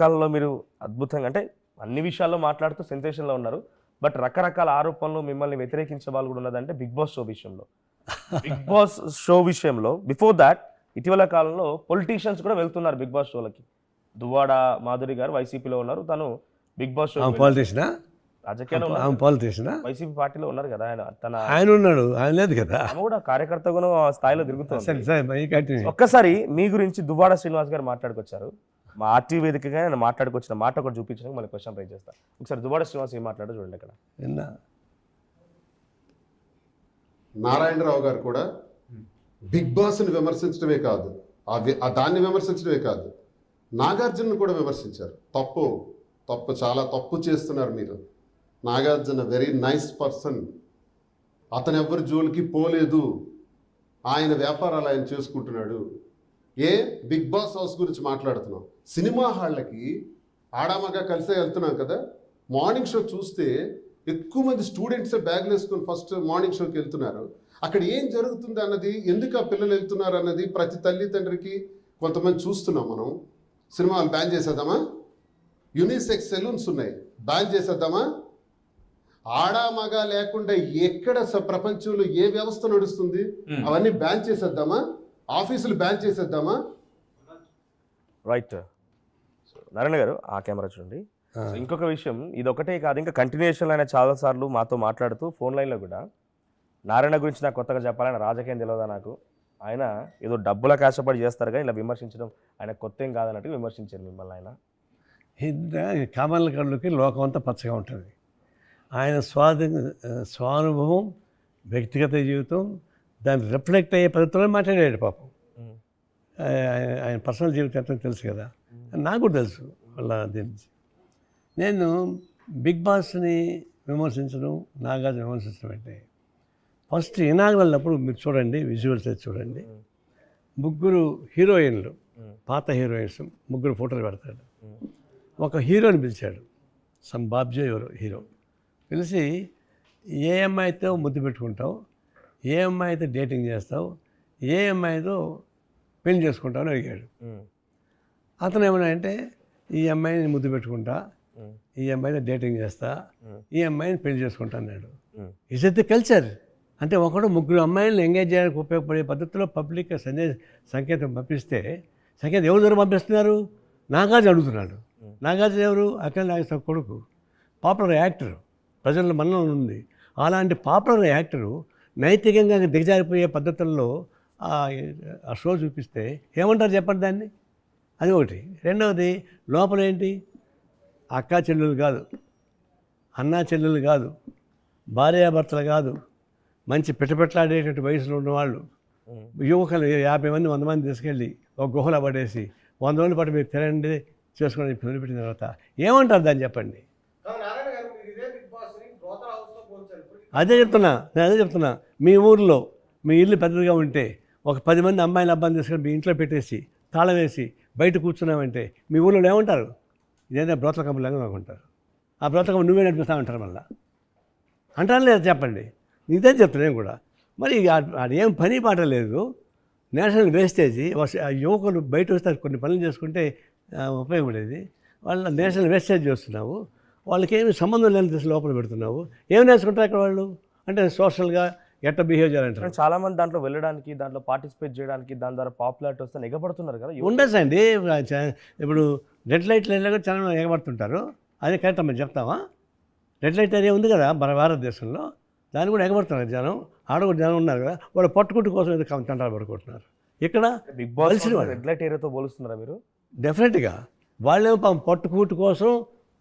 కాలంలో మీరు అద్భుతంగా అంటే అన్ని విషయాల్లో మాట్లాడుతూ సెన్సేషన్‌లో ఉన్నారు. బట్ రకరకాల ఆరోపణలు మిమ్మల్ని వ్యతిరేకించే వాళ్ళు కూడా ఉన్నదంటే 'బిగ్ బాస్' షో విషయంలో. 'బిగ్ బాస్' షో విషయంలో బిఫోర్ థాట్ ఇటీవల కాలంలో పొలిటీషియన్స్ కూడా వెళ్తున్నారు 'బిగ్ బాస్' షోలకి. దువ్వాడ మాధురి గారు వైసీపీలో ఉన్నారు. తను 'బిగ్ బాస్' షో పాలిటీషియనా? రాజకీయాల్లో ఆమె ఉన్నారు. పాలిటీషియనా? వైసీపీ పార్టీలో ఉన్నారు కదా! ఆయన ఉన్నాడు, ఆయన లేదు కదా. ఆమె కూడా కార్యకర్తగాను ఆ స్థాయిలో తిరుగుతుంది. సరే సరే మరి కంటిన్యూ. ఒక్కసారి మీ గురించి దువ్వాడ శ్రీనివాస్ గారు మాట్లాడుకొచ్చారు. మా ఆర్టీవీ వేదికగా ఆయన మాట్లాడుకొచ్చిన మాట ఒకటి చూపించడానికి మళ్ళీ క్వశ్చన్ రైజ్ చేస్తా. ఒకసారి దువ్వాడ శ్రీనివాస్ ఏం మాట్లాడో చూడండి అక్కడ. విన్నా. నారాయణరావు గారు కూడా బిగ్ బాస్ని విమర్శించడమే కాదు, దాన్ని విమర్శించడమే కాదు, నాగార్జునను కూడా విమర్శించారు. తప్పు చాలా తప్పు చేస్తున్నారు మీరు. నాగార్జున వెరీ నైస్ పర్సన్, అతను ఎవరి జోలికి పోలేదు, ఆయన వ్యాపారాలు ఆయన చేసుకుంటున్నాడు. బిగ్ బాస్ హౌస్ గురించి మాట్లాడుతున్నాం. సినిమా హాళ్ళకి ఆడామగా కలిసే వెళ్తున్నాం కదా. మార్నింగ్ షో చూస్తే ఎక్కువ మంది స్టూడెంట్సే బ్యాగ్లు వేసుకొని ఫస్ట్ మార్నింగ్ షోకి వెళ్తున్నారు. అక్కడ ఏం జరుగుతుంది అన్నది, ఎందుకు ఆ పిల్లలు వెళ్తున్నారు అన్నది ప్రతి తల్లిదండ్రికి కొంతమంది చూస్తున్నాం మనం. సినిమాలు బ్యాన్ చేసేద్దామా? యూనిసెక్స్ సెలూన్స్ ఉన్నాయి, బ్యాన్ చేసేద్దామా? ఆడామగా లేకుండా ఎక్కడ ప్రపంచంలో ఏ వ్యవస్థ నడుస్తుంది అవన్నీ బ్యాన్ చేసేద్దామా? ఆఫీసులు బ్యాన్ చేసేద్దామా? రైట్. నారాయణ గారు ఆ కెమెరా చూడండి. ఇంకొక విషయం, ఇది ఒకటే కాదు, ఇంకా కంటిన్యూషన్ ఆయన చాలాసార్లు మాతో మాట్లాడుతూ ఫోన్ లైన్లో కూడా నారాయణ గురించి నాకు కొత్తగా చెప్పాలని రాజకీయం తెలియదా నాకు, ఆయన ఏదో డబ్బులకు ఆశపడి చేస్తారు కానీ ఇలా విమర్శించడం ఆయన కొత్త ఏం కాదన్నట్టు విమర్శించారు మిమ్మల్ని. ఆయన కామన్ల కళ్ళకి లోకం అంతా పచ్చగా ఉంటుంది. ఆయన స్వానుభవం, వ్యక్తిగత జీవితం దాన్ని రిఫ్లెక్ట్ అయ్యే పద్ధతిలో మాట్లాడాడు పాపం. ఆయన పర్సనల్ జీవితం ఎంత తెలుసు కదా, నాకు కూడా తెలుసు వాళ్ళ దీని. నేను బిగ్ బాస్ని విమర్శించడం, నాగార్జున విమర్శించడం అంటే ఫస్ట్ ఇనాగ్రల్ అప్పుడు మీరు చూడండి, విజువల్స్ చూడండి. ముగ్గురు హీరోయిన్లు, పాత హీరోయిన్స్ ముగ్గురు ఫోటోలు పెడతాడు. ఒక హీరోని పిలిచాడు, సమ్ బాబ్జీ ఎవరు హీరో. పిలిచి ఏ అమ్మాయితో ముద్దు పెట్టుకుంటావు, ఏ అమ్మాయితో డేటింగ్ చేస్తావు, ఏ అమ్మాయితో పెళ్లి చేసుకుంటావు అని అడిగాడు. అతను ఏమన్నా అంటే ఈ అమ్మాయిని ముద్దు పెట్టుకుంటా, ఈ అమ్మాయితో డేటింగ్ చేస్తా, ఈ అమ్మాయిని పెళ్లి చేసుకుంటా అన్నాడు. Is it the culture? అంటే ఒకడు ముగ్గురు అమ్మాయిలను ఎంగేజ్ చేయడానికి ఉపయోగపడే పద్ధతిలో పబ్లిక్ సంకేతం పంపిస్తే, సంకేతం ఎవరు దగ్గర పంపిస్తున్నారు? నాగార్జున అడుగుతున్నాడు. నాగార్జున ఎవరు? అఖిల నాగేశ్వర కొడుకు, పాపులర్ యాక్టర్, ప్రజల్లో మనలో ఉంది. అలాంటి పాపులర్ యాక్టరు నైతికంగా దిగజారిపోయే పద్ధతుల్లో ఆ షో చూపిస్తే ఏమంటారు చెప్పండి దాన్ని? అది ఒకటి. రెండవది, లోపల ఏంటి? అక్కా చెల్లెలు కాదు, అన్నా చెల్లెలు కాదు, భార్యాభర్తలు కాదు, మంచి పిట్టపెట్లాడేటువంటి వయసులో ఉన్నవాళ్ళు, యువకులు 50 మంది 100 మంది తీసుకెళ్ళి ఒక గుహలో పడేసి 100 రోజుల పాటు మీరు తినండి చేసుకొని వదిలిపెట్టిన తర్వాత ఏమంటారు దాన్ని చెప్పండి? నేను అదే చెప్తున్నా. మీ ఊరిలో మీ ఇల్లు పెద్దదిగా ఉంటే ఒక 10 మంది అమ్మాయిలు అబ్బాయిని తీసుకొని మీ ఇంట్లో పెట్టేసి తాళం వేసి బయట కూర్చున్నామంటే మీ ఊళ్ళో ఏమంటారు? ఇదేదో బ్రోతల కంపెనీలాగా అనుకుంటారు. ఆ బ్రోతల కంపెనీ నువ్వే నడిపిస్తా ఉంటారు మళ్ళీ. అంటారు లేదా చెప్పండి? ఇదే చెప్తున్నాను కూడా. మరి అదేం పని పాట లేదు. నేషనల్ వేస్టేజీ, యువకులు బయట వస్తారు కొన్ని పనులు చేసుకుంటే ఉపయోగపడేది. వాళ్ళ నేషనల్ వేస్టేజ్ చేస్తున్నావు, వాళ్ళకి ఏమి సంబంధం లేని దిశ లోపల పెడుతున్నావు. ఏమి నేర్చుకుంటారు అక్కడ వాళ్ళు? అంటే సోషల్గా ఎట్ట బిహేవ్ చేయాలంటారు. చాలా మంది దాంట్లో వెళ్ళడానికి, దాంట్లో పార్టిసిపేట్ చేయడానికి, దాని ద్వారా పాపులారిటీ వస్తే ఎగబడుతున్నారు కదా. ఉండొచ్చండి. ఇప్పుడు రెడ్ లైట్ ఏరియాలో చాలా ఎగబడుతుంటారు. అదే కరెక్ట్ అమ్మా చెప్తావా? రెడ్ లైట్ ఏరియా ఉంది కదా మన భారతదేశంలో, దాన్ని కూడా ఎగబడుతున్నారు జనం. ఆడ కూడా జనం ఉన్నారు కదా, వాళ్ళు పట్టుకుంటు కోసం ఏదో తంటాలు పడుకుంటున్నారు. ఇక్కడ బిగ్ బాస్ రెడ్ లైట్ ఏరియాతో పోలుస్తున్నారా మీరు? డెఫినెట్గా వాళ్ళేమో పట్టుకూటు కోసం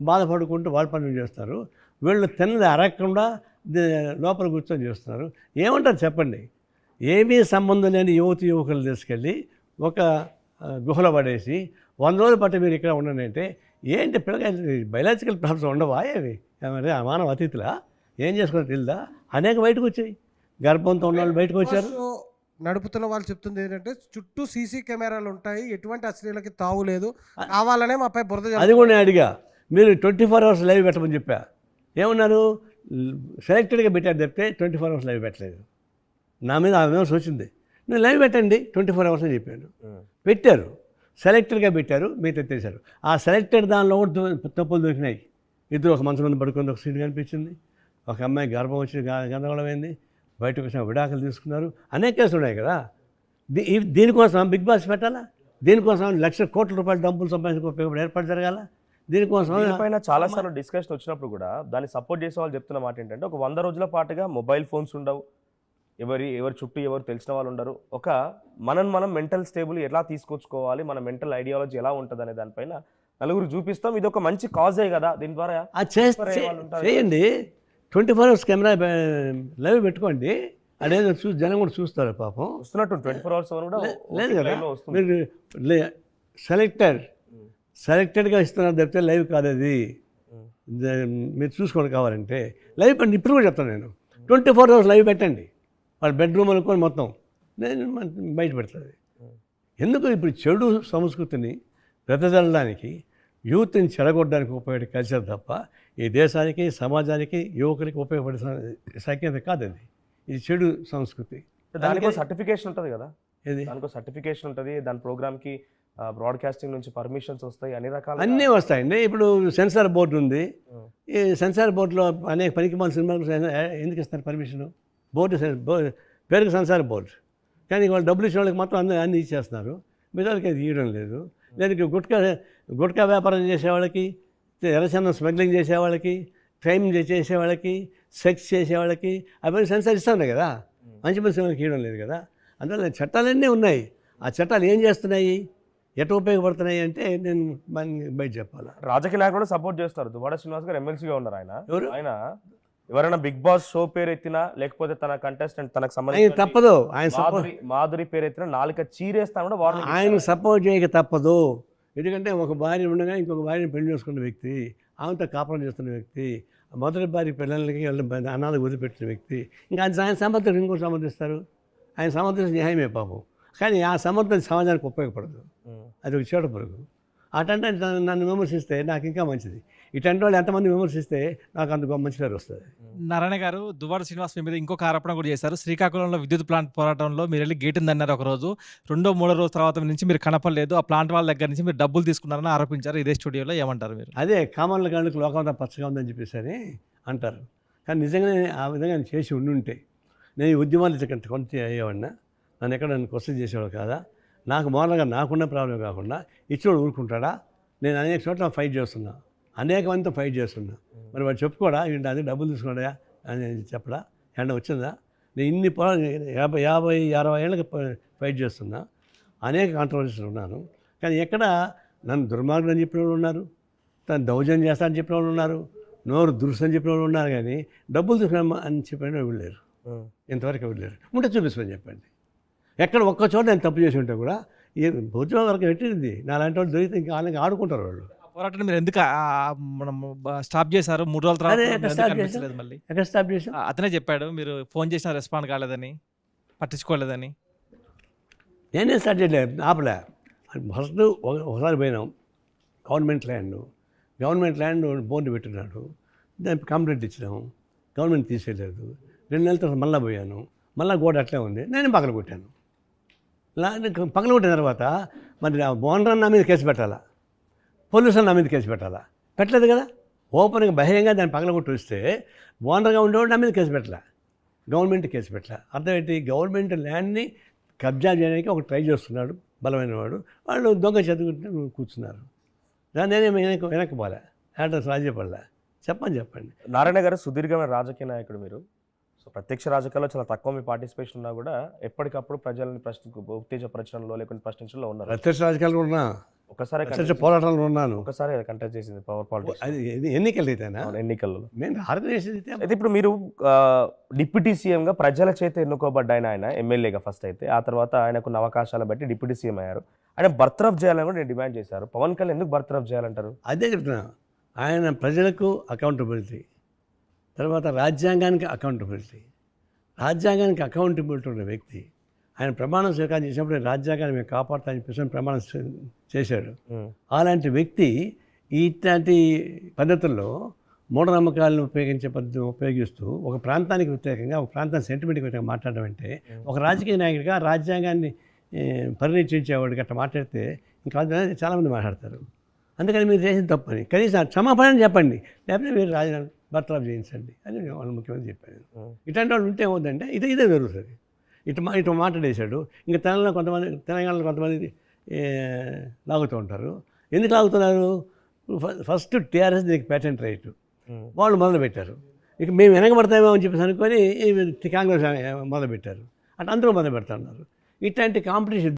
బాధపడుకుంటూ వాళ్ళ పనులు చేస్తారు. వీళ్ళు తిన్నది అరగకుండా లోపల కూర్చొని చేస్తున్నారు. ఏమంటారు చెప్పండి? ఏమీ సంబంధం లేని యువకులు తీసుకెళ్ళి ఒక గుహలో పడేసి 100 రోజుల పాటు మీరు ఇక్కడ ఉండండి అంటే ఏంటి? పిల్లకాయలు బయలాజికల్ ప్రాబ్లమ్స్ ఉండవా? ఏమి మానవ అతిథులా? ఏం చేసుకుని తెలుదా? అనేక బయటకు వచ్చాయి, గర్భంతో ఉన్న వాళ్ళు బయటకు వచ్చారు. నడుపుతున్న వాళ్ళు చెప్తుంది ఏంటంటే చుట్టూ సీసీ కెమెరాలు ఉంటాయి, ఎటువంటి అశ్లీలకి తావు లేదు, కావాలనే మాపై బురద. అది కూడా నేను అడిగా, మీరు 24 hours లైవ్ పెట్టమని చెప్పా. ఏమన్నారు? సెలెక్టెడ్గా పెట్టారు చెప్తే 24 hours లైవ్ పెట్టలేదు. నా మీద ఆ విమర్శ వచ్చింది. నేను లైవ్ పెట్టండి 24 hours అని చెప్పాను. పెట్టారు. సెలెక్టెడ్గా పెట్టారు, మీరు ఎత్తేసారు. ఆ సెలెక్టెడ్ దానిలో కూడా తప్పులు దొరికినాయి. ఇద్దరు ఒక మంచం మీద పడుకుంది, ఒక సీన్ కనిపించింది, ఒక అమ్మాయి గర్భం వచ్చి గందరగోళమైంది, బయటకు వచ్చిన విడాకులు తీసుకున్నారు, అనేక కేసులు ఉన్నాయి కదా. దీనికోసం బిగ్ బాస్ పెట్టాలా? దీనికోసం లక్షల కోట్ల రూపాయలు డబ్బులు సంపాదించుకు ఉపయోగపడి ఏర్పాటు జరగాల? దీనికోసం పైన చాలా సార్లు డిస్కషన్ వచ్చినప్పుడు కూడా దాన్ని సపోర్ట్ చేసే వాళ్ళు చెప్తున్న మాట ఏంటంటే, ఒక 100 రోజుల పాటుగా మొబైల్ ఫోన్స్ ఉండవు, ఎవరి చుట్టూ ఎవరు తెలిసిన వాళ్ళు ఉండరు, ఒక మనం మెంటల్ స్టేబుల్ ఎలా తీసుకొచ్చుకోవాలి, మన మెంటల్ ఐడియాలజీ ఎలా ఉంటుంది అనే దానిపైన నలుగురు చూపిస్తాం. ఇది ఒక మంచి కాజే కదా, దీని ద్వారా చేయండి. 24 hours కెమెరా లైవ్ పెట్టుకోండి, అదేదో చూసి జనం కూడా చూస్తారు. పాపం వస్తున్నట్టు 24 hours కూడా లేదు కదా. మీరు సెలెక్టెడ్గా ఇస్తున్నారు తప్పితే లైవ్ కాదు అది. మీరు చూసుకోండి కావాలంటే లైవ్ పెట్టండి. ఇప్పుడు కూడా చెప్తాను నేను, 24 hours లైవ్ పెట్టండి. వాళ్ళ బెడ్రూమ్ అనుకొని మొత్తం నేను బయట పెడుతుంది. ఎందుకు ఇప్పుడు చెడు సంస్కృతిని వెదజల్లడానికి, యూత్ని చెడగొట్టడానికి ఉపయోగపడే కల్చర్ తప్ప ఈ దేశానికి, సమాజానికి, యువకులకి ఉపయోగపడే సంకేతం కాదు అది. ఇది చెడు సంస్కృతి. దానికి సర్టిఫికేషన్ ఉంటుంది కదా, ఏది దానికి సర్టిఫికేషన్ ఉంటుంది, దాని ప్రోగ్రామ్కి బ్రాడ్కాస్టింగ్ నుంచి పర్మిషన్స్ వస్తాయి, అన్ని రకాల అన్నీ వస్తాయండి. ఇప్పుడు సెన్సార్ బోర్డు ఉంది. ఈ సెన్సార్ బోర్డులో అనేక పనికిమాలిన సినిమాలకు ఎందుకు ఇస్తారు పర్మిషను? బోర్డు పేరుకి సెన్సార్ బోర్డు, కానీ వాళ్ళు డబ్బులు ఇచ్చిన వాళ్ళకి మాత్రం అన్నీ ఇచ్చేస్తున్నారు, మిగతాలకి అది ఇవ్వడం లేదు. లేదు గుట్కా వ్యాపారం చేసేవాళ్ళకి, ఎర్రచందనం స్మగ్లింగ్ చేసేవాళ్ళకి, క్రైమ్ చేసేవాళ్ళకి, సెక్స్ చేసేవాళ్ళకి అవన్నీ సెన్సార్ ఇస్తాయి కదా, మంచి మంచి సినిమాకి ఇవ్వడం లేదు కదా. అందువల్ల చట్టాలన్నీ ఉన్నాయి. ఆ చట్టాలు ఏం చేస్తున్నాయి, ఎట్లా ఉపయోగపడుతున్నాయి అంటే నేను బయట చెప్పాలి. రాజకీయ నాయకులు సపోర్ట్ చేస్తారు. దువ్వాడ శ్రీనివాస్ గారు ఎమ్మెల్సీగా ఉన్నారు. ఆయన ఎవరైనా బిగ్ బాస్ షో పేరు ఎత్తినా, లేకపోతే తన కంటెస్టెంట్ తనకు సంబంధించి తప్పదు, మాధురి పేరు ఎత్తినా నాలుక చీరేస్తా కూడా ఆయన సపోర్ట్ చేయక తప్పదు. ఎందుకంటే ఒక భార్య ఉండగా ఇంకొక భార్యని పెళ్లి చేసుకున్న వ్యక్తి, ఆమెతో కాపురం చేస్తున్న వ్యక్తి, మొదటి భార్య పిల్లలకి అనాథ వదిలిపెట్టిన వ్యక్తి, ఇంకా ఆయన సమర్థం ఇంకోటి సమర్థిస్తారు. ఆయన సమర్థించిన న్యాయమే పాపం, కానీ ఆ సమర్థన సమాజానికి ఉపయోగపడదు. అది ఒక చోట పురుగు. అటంటే నన్ను విమర్శిస్తే నాకు ఇంకా మంచిది. ఇటంటి వాళ్ళు ఎంతమంది విమర్శిస్తే నాకు అంత మంచి పేరు వస్తుంది. నారాయణ గారు, దువ్వాడ శ్రీనివాస్ మీ మీద ఇంకొక ఆరోపణ కూడా చేశారు. శ్రీకాకుళంలో విద్యుత్ ప్లాంట్ పోరాటంలో మీరు వెళ్ళి గేట్ ఉందన్నారు ఒకరోజు, 2-3 రోజు తర్వాత నుంచి మీరు కనపడలేదు, ఆ ప్లాంట్ వాళ్ళ దగ్గర నుంచి మీరు డబ్బులు తీసుకున్నారని ఆరోపించారు. ఇదే స్టూడియోలో ఏమంటారు మీరు? అదే కామన్ల గంటకు లోకంతా పచ్చగా ఉందని చెప్పేసి అని అంటారు. కానీ నిజంగానే ఆ విధంగా నేను చేసి ఉండుంటే నేను ఈ ఉద్యమాలు కొంత అయ్యేవాడినా, నన్ను ఎక్కడ నన్ను క్వశ్చన్ చేసేవాడు కాదా? నాకు మోరల్గా నాకున్న ప్రాబ్లం కాకుండా ఇచ్చినోడు ఊరుకుంటాడా? నేను అనేక చోట్ల ఫైట్ చేస్తున్నా, అనేక మందితో ఫైట్ చేస్తున్నా. మరి వాడు చెప్పుకోడా వీటి అది డబ్బులు తీసుకున్నాడా అని చెప్పడా? ఏమన్నా వచ్చిందా? నేను ఇన్ని 50-60 ఏళ్ళకి ఫైట్ చేస్తున్నా, అనేక కాంట్రవర్సీలు ఉన్నాను. కానీ ఎక్కడ నన్ను దుర్మార్గుడు అని చెప్పిన వాళ్ళు ఉన్నారు, తను దౌర్జన్యం చేస్తా అని చెప్పిన వాళ్ళు ఉన్నారు, నోరు దురుసు అని చెప్పిన వాళ్ళు ఉన్నారు, కానీ డబ్బులు తీసుకున్నా అని చెప్పిన వెళ్ళలేరు. ఇంతవరకు వెళ్ళలేరు. ఉంటే చూపిస్తామని చెప్పండి. ఎక్కడ ఒక్క చోట నేను తప్పు చేసి ఉంటే కూడా ఈ ఉద్యోగం వరకు పెట్టింది నాలాంటి వాళ్ళు దొరికితే ఇంకా వాళ్ళకి ఆడుకుంటారు వాళ్ళు. పోరాటం మీరు ఎందుకు మనం స్టాప్ చేశారు? 3 రోజుల తర్వాత మళ్ళీ ఎక్కడ స్టాప్ చేసాం? అతనే చెప్పాడు మీరు ఫోన్ చేసినా రెస్పాండ్ కాలేదని, పట్టించుకోలేదని. నేనే స్టార్ట్ చేయలేదు, ఆపలే. ఫస్ట్ ఒకసారి పోయినాం, గవర్నమెంట్ ల్యాండ్ బోర్డు పెట్టినాడు, దానికి కంప్లైంట్ ఇచ్చినాము, గవర్నమెంట్ తీసేయలేదు. 2 నెలల తర్వాత మళ్ళీ పోయాను, మళ్ళీ గోడ అట్లే ఉంది, నేను పగలగొట్టాను. పగలగొట్టిన తర్వాత మరి ఓనర్ నా మీద కేసు పెట్టాలా, పోలీసులు నా మీద కేసు పెట్టాలా? పెట్టలేదు కదా. ఓపెన్గా బహిరంగంగా దాన్ని పగలగొట్టి వస్తే ఓనర్గా ఉండేవాడు నా మీద కేసు పెట్టాల, గవర్నమెంట్ కేసు పెట్టాల. అర్థం ఏంటి? గవర్నమెంట్ ల్యాండ్ని కబ్జా చేయడానికి ఒక ట్రై చేస్తున్నాడు బలమైన వాడు, వాళ్ళు దొంగ చదువుకుంటే కూర్చున్నారు. దాన్ని నేనే వెనక్కిపోలే, అడ్రస్ రాజీపడలే. చెప్పండి. నారాయణ గారు సుదీర్ఘమైన రాజకీయ నాయకుడు మీరు. సో ప్రత్యక్ష రాజకీయాల్లో చాలా తక్కువ మీ పార్టిసిపేషన్ ఉన్నా కూడా ఎప్పటికప్పుడు ప్రజల్ని ఉత్తేజపరచడంలో లేకుంటే ప్రశ్నించడంలో ఉన్నారు. ప్రత్యక్ష రాజకీయాలు ఉన్నా, ఒకసారి పోరాటంలో ఉన్నాను, ఒకసారి కంటెస్ట్ చేసింది పవర్ పాలిటిక్స్. అది ఎన్నికలు అయితేనా? ఎన్నికల్లో నేను ఆర్గనైజేషన్ అయితే ఇప్పుడు మీరు డిప్యూటీ సీఎంగా ప్రజల చేత ఎన్నుకోబడ్డ ఆయన ఎమ్మెల్యేగా ఫస్ట్ అయితే, ఆ తర్వాత ఆయనకున్న అవకాశాలు బట్టి డిప్యూటీ సీఎం అయ్యారు. ఆయన బర్తరఫ్ చేయాలని కూడా నేను డిమాండ్ చేశారు. పవన్ కళ్యాణ్ ఎందుకు బర్తరఫ్ చేయాలంటారు? అదే చెప్తున్నా. ఆయన ప్రజలకు అకౌంటబిలిటీ, తర్వాత రాజ్యాంగానికి అకౌంటబిలిటీ ఉన్న వ్యక్తి. ఆయన ప్రమాణం స్వీకారం చేసినప్పుడు రాజ్యాంగాన్ని మేము కాపాడుతామని చెప్పేసి ప్రమాణం చేశాడు. అలాంటి వ్యక్తి ఇట్లాంటి పద్ధతుల్లో మూఢనమ్మకాలను ఉపయోగిస్తూ ఒక ప్రాంతానికి వ్యతిరేకంగా, ఒక ప్రాంతానికి సెంటిమెంట్కి వ్యతిరేకంగా మాట్లాడడం అంటే, ఒక రాజకీయ నాయకుడిగా రాజ్యాంగాన్ని పరిరక్షించేవాడికి అట్లా మాట్లాడితే ఇంకా చాలామంది మాట్లాడతారు. అందుకని మీరు చేసిన తప్పని కనీసం క్షమాపణ చెప్పండి, లేకపోతే మీరు రాజీనామా బర్తరఫ్ చేయించండి అని వాళ్ళు ముఖ్యమంత్రి చెప్పాను. ఇట్లాంటి వాళ్ళు ఉంటే ఏమవుతుందంటే ఇదే జరుగుతుంది. ఇటు మాట్లాడేశాడు. ఇంకా తెలంగాణలో కొంతమంది లాగుతూ ఉంటారు. ఎందుకు లాగుతున్నారు? ఫస్ట్ టీఆర్ఎస్ దీనికి పేటెంట్ రైట్ వాళ్ళు మొదలుపెట్టారు. ఇక మేము వెనకబడతామేమో అని చెప్పేసి అనుకొని కాంగ్రెస్ మొదలుపెట్టారు. అటు అందరూ మొదలు పెడతా ఉన్నారు. ఇట్లాంటి కాంపిటీషన్